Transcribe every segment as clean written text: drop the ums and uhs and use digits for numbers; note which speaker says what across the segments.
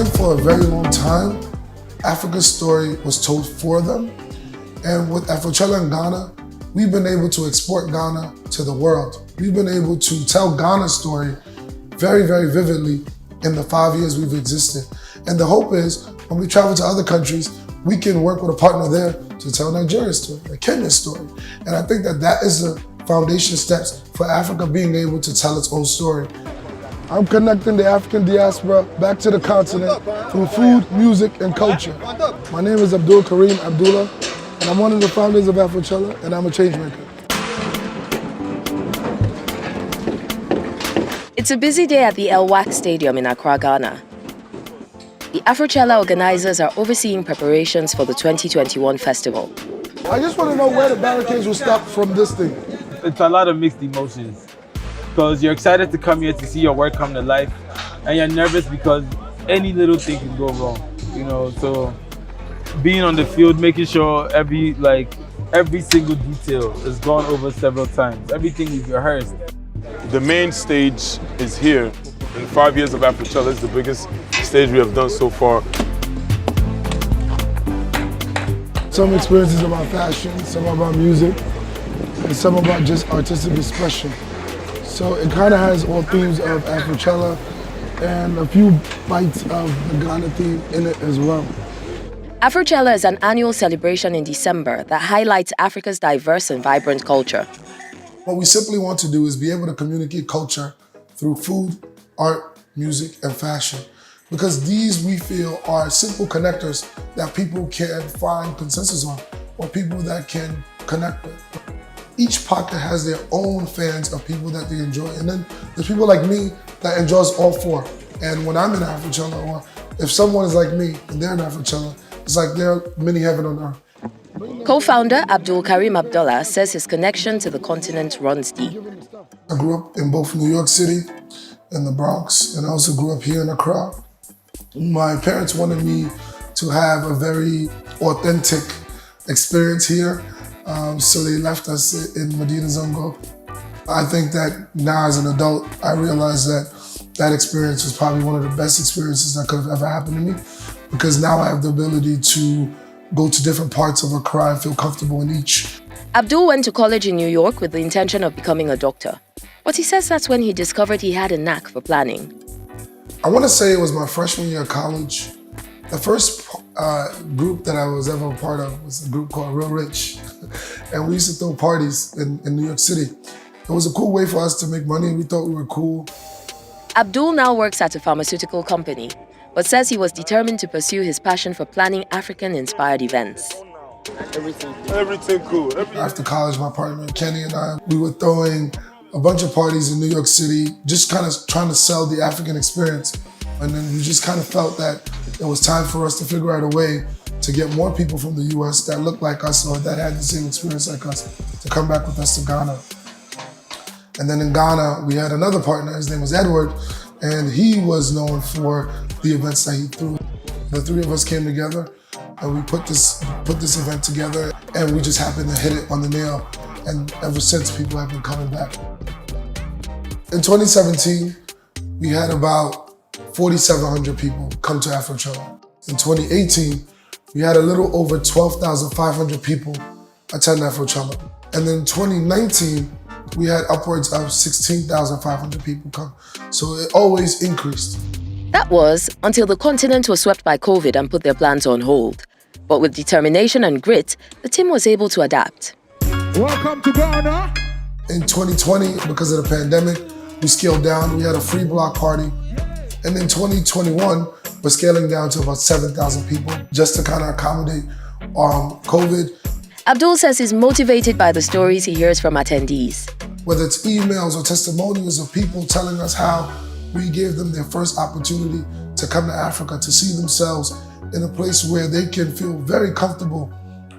Speaker 1: think for a very long time, Africa's story was told for them. And with Afr Gh in Ghana, we've been able to export Ghana to the world. We've been able to tell Ghana's story very, very vividly in the 5 years we've existed. And the hope is, when we travel to other countries, we can work with a partner there to tell Nigeria's story, the Kenya's story. And I think that is the foundation steps for Africa being able to tell its own story. I'm connecting the African diaspora back to the continent through food, music, and culture. My name is Abdul Kareem Abdullah, and I'm one of the founders of Afr Gh, and I'm a change maker.
Speaker 2: It's a busy day at the El Wak Stadium in Accra, Ghana. The Afr Gh organizers are overseeing preparations for the 2021 festival.
Speaker 1: I just want to know where the barricades will stop from this thing.
Speaker 3: It's a lot of mixed emotions because you're excited to come here to see your work come to life, and you're nervous because any little thing can go wrong, so being on the field, making sure every single detail is gone over several times, everything we've rehearsed.
Speaker 4: The main stage is here. In 5 years of Afr Gh, it's the biggest stage we have done so far.
Speaker 1: Some experiences about fashion, some about music, and some about just artistic expression. So it kind of has all themes of Afr Gh and a few bites of the Ghana theme in it as well.
Speaker 2: Afr Gh is an annual celebration in December that highlights Africa's diverse and vibrant culture.
Speaker 1: What we simply want to do is be able to communicate culture through food, art, music, and fashion. Because these, we feel, are simple connectors that people can find consensus on, or people that can connect with. Each pocket has their own fans of people that they enjoy. And then there's people like me that enjoys all four. And when I'm in Afr Gh, or if someone is like me and they're in Afr Gh, it's like they're mini heaven on earth.
Speaker 2: Co-founder Abdul Kareem Abdullah says his connection to the continent runs deep.
Speaker 1: I grew up in both New York City and the Bronx, and I also grew up here in Accra. My parents wanted me to have a very authentic experience here, so they left us in Medina Zongo. I think that now as an adult, I realize that experience was probably one of the best experiences that could have ever happened to me, because now I have the ability to go to different parts of Accra and feel comfortable in each.
Speaker 2: Abdul went to college in New York with the intention of becoming a doctor. But he says that's when he discovered he had a knack for planning.
Speaker 1: I want to say it was my freshman year of college. The first group that I was ever a part of was a group called Real Rich. And we used to throw parties in New York City. It was a cool way for us to make money. We thought we were cool.
Speaker 2: Abdul now works at a pharmaceutical company, but says he was determined to pursue his passion for planning African-inspired events.
Speaker 4: Everything cool.
Speaker 1: After college, my partner Kenny and I, we were throwing a bunch of parties in New York City, just kind of trying to sell the African experience. And then we just kind of felt that it was time for us to figure out a way to get more people from the US that looked like us or that had the same experience like us to come back with us to Ghana. And then in Ghana, we had another partner, his name was Edward, and he was known for the events that he threw. The three of us came together and we put this event together, and we just happened to hit it on the nail. And ever since, people have been coming back. In 2017, we had about 4,700 people come to Afr Gh. In 2018, we had a little over 12,500 people attend Afr Gh. And then in 2019, we had upwards of 16,500 people come. So it always increased.
Speaker 2: That was until the continent was swept by COVID and put their plans on hold. But with determination and grit, the team was able to adapt.
Speaker 5: Welcome to Ghana.
Speaker 1: In 2020, because of the pandemic, we scaled down. We had a free block party. And in 2021, we're scaling down to about 7,000 people just to kind of accommodate COVID.
Speaker 2: Abdul says he's motivated by the stories he hears from attendees.
Speaker 1: Whether it's emails or testimonials of people telling us how we gave them their first opportunity to come to Africa, to see themselves in a place where they can feel very comfortable,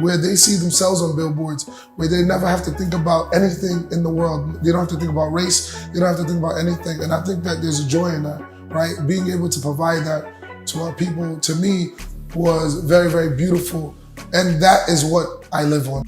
Speaker 1: where they see themselves on billboards, where they never have to think about anything in the world. They don't have to think about race, they don't have to think about anything. And I think that there's a joy in that, right? Being able to provide that to our people, to me, was very, very beautiful. And that is what I live on.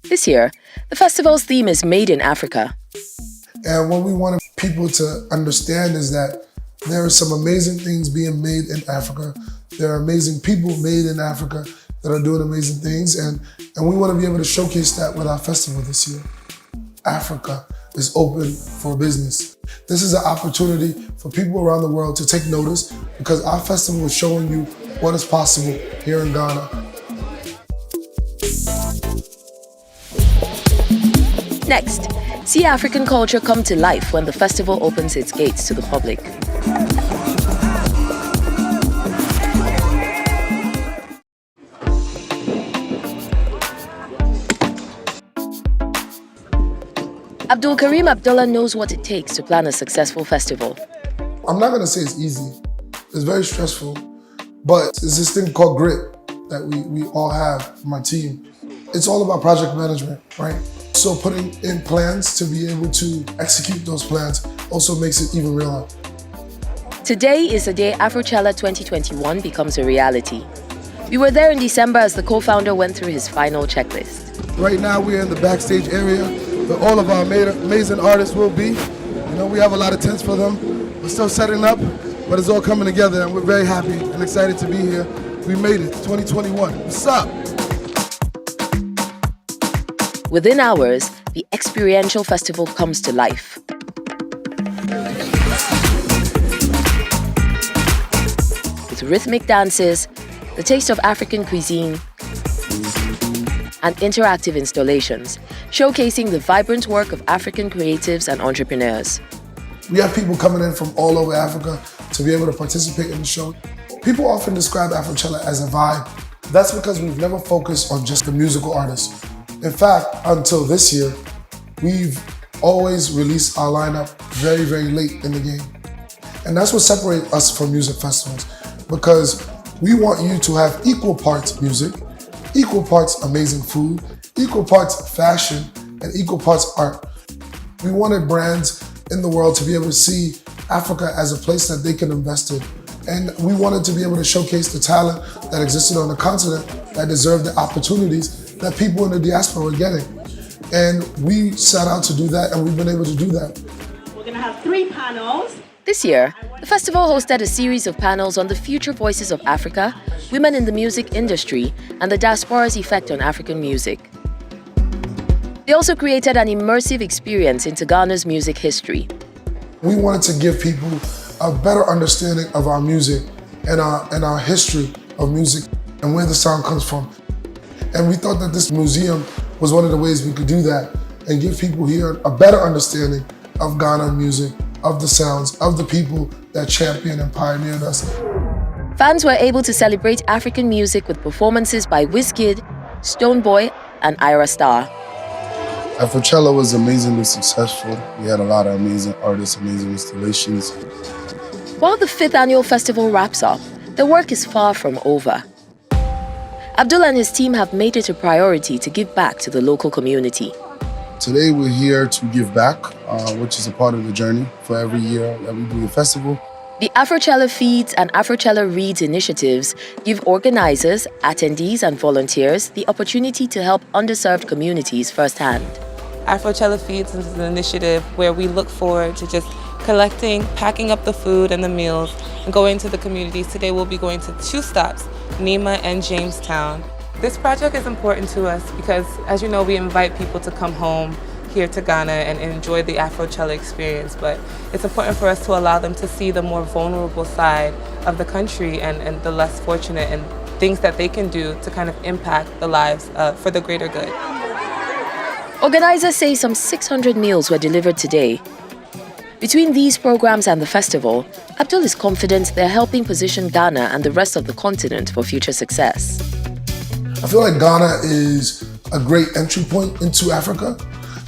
Speaker 2: This year, the festival's theme is Made in Africa.
Speaker 1: And what we want people to understand is that There are some amazing things being made in Africa. There are amazing people made in Africa that are doing amazing things, and we want to be able to showcase that with our festival this year. Africa is open for business. This is an opportunity for people around the world to take notice because our festival is showing you what is possible here in Ghana.
Speaker 2: Next, see African culture come to life when the festival opens its gates to the public. Abdul Karim Abdullah knows what it takes to plan a successful festival.
Speaker 1: I'm not gonna say it's easy. It's very stressful, but it's this thing called grit that we all have in my team. It's all about project management, right? So putting in plans to be able to execute those plans also makes it even realer.
Speaker 2: Today is the day Afr Gh 2021 becomes a reality. We were there in December as the co-founder went through his final checklist.
Speaker 6: Right now we're in the backstage area where all of our amazing artists will be. You know, we have a lot of tents for them. We're still setting up, but it's all coming together and we're very happy and excited to be here. We made it, 2021. What's up?
Speaker 2: Within hours, the experiential festival comes to life. With rhythmic dances, the taste of African cuisine, and interactive installations, showcasing the vibrant work of African creatives and entrepreneurs.
Speaker 1: We have people coming in from all over Africa to be able to participate in the show. People often describe Afr Gh as a vibe. That's because we've never focused on just the musical artists. In fact, until this year, we've always released our lineup very, very late in the game. And that's what separates us from music festivals, because we want you to have equal parts music, equal parts amazing food, equal parts fashion, and equal parts art. We wanted brands in the world to be able to see Africa as a place that they can invest in. And we wanted to be able to showcase the talent that existed on the continent that deserved the opportunities that people in the diaspora were getting. And we set out to do that, and we've been able to do that.
Speaker 7: We're gonna have 3 panels.
Speaker 2: This year, the festival hosted a series of panels on the future voices of Africa, women in the music industry, and the diaspora's effect on African music. They also created an immersive experience into Ghana's music history.
Speaker 1: We wanted to give people a better understanding of our music and our history of music and where the sound comes from. And we thought that this museum was one of the ways we could do that and give people here a better understanding of Ghana music, of the sounds, of the people that championed and pioneered us.
Speaker 2: Fans were able to celebrate African music with performances by Wizkid, Stonebwoy, and Ira Star.
Speaker 8: Afr Gh was amazingly successful. We had a lot of amazing artists, amazing installations.
Speaker 2: While the 5th annual festival wraps up, the work is far from over. Abdul and his team have made it a priority to give back to the local community.
Speaker 8: Today we're here to give back, which is a part of the journey for every year that we do the festival.
Speaker 2: The Afr Gh Feeds and Afr Gh Reads initiatives give organizers, attendees, and volunteers the opportunity to help underserved communities firsthand.
Speaker 9: Afr Gh Feeds is an initiative where we look forward to just collecting, packing up the food and the meals, and going to the communities. Today we'll be going to 2 stops, Nima and Jamestown. This project is important to us because, as you know, we invite people to come home here to Ghana and enjoy the Afr Gh experience, but it's important for us to allow them to see the more vulnerable side of the country and the less fortunate, and things that they can do to kind of impact the lives for the greater good.
Speaker 2: Organizers say some 600 meals were delivered today. Between these programs and the festival, Abdul is confident they're helping position Ghana and the rest of the continent for future success.
Speaker 1: I feel like Ghana is a great entry point into Africa.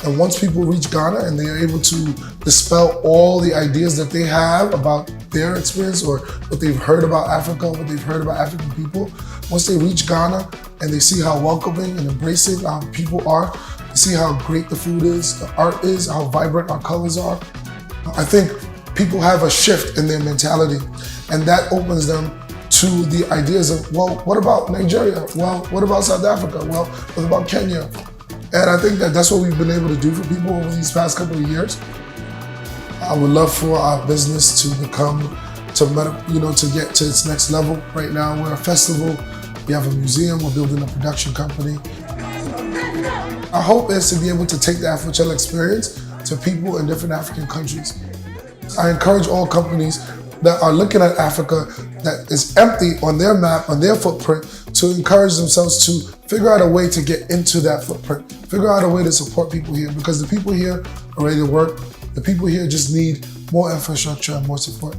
Speaker 1: And once people reach Ghana and they are able to dispel all the ideas that they have about their experience or what they've heard about Africa, what they've heard about African people, once they reach Ghana and they see how welcoming and embracing our people are, they see how great the food is, the art is, how vibrant our colors are, I think people have a shift in their mentality, and that opens them to the ideas of, well, what about Nigeria? Well, what about South Africa? Well, what about Kenya? And I think that that's what we've been able to do for people over these past couple of years. I would love for our business to become to get to its next level. Right now, we're a festival. We have a museum. We're building a production company. Our hope is to be able to take the Afro Gh experience to people in different African countries. I encourage all companies that are looking at Africa that is empty on their map, on their footprint, to encourage themselves to figure out a way to get into that footprint, figure out a way to support people here, because the people here are ready to work. The people here just need more infrastructure and more support.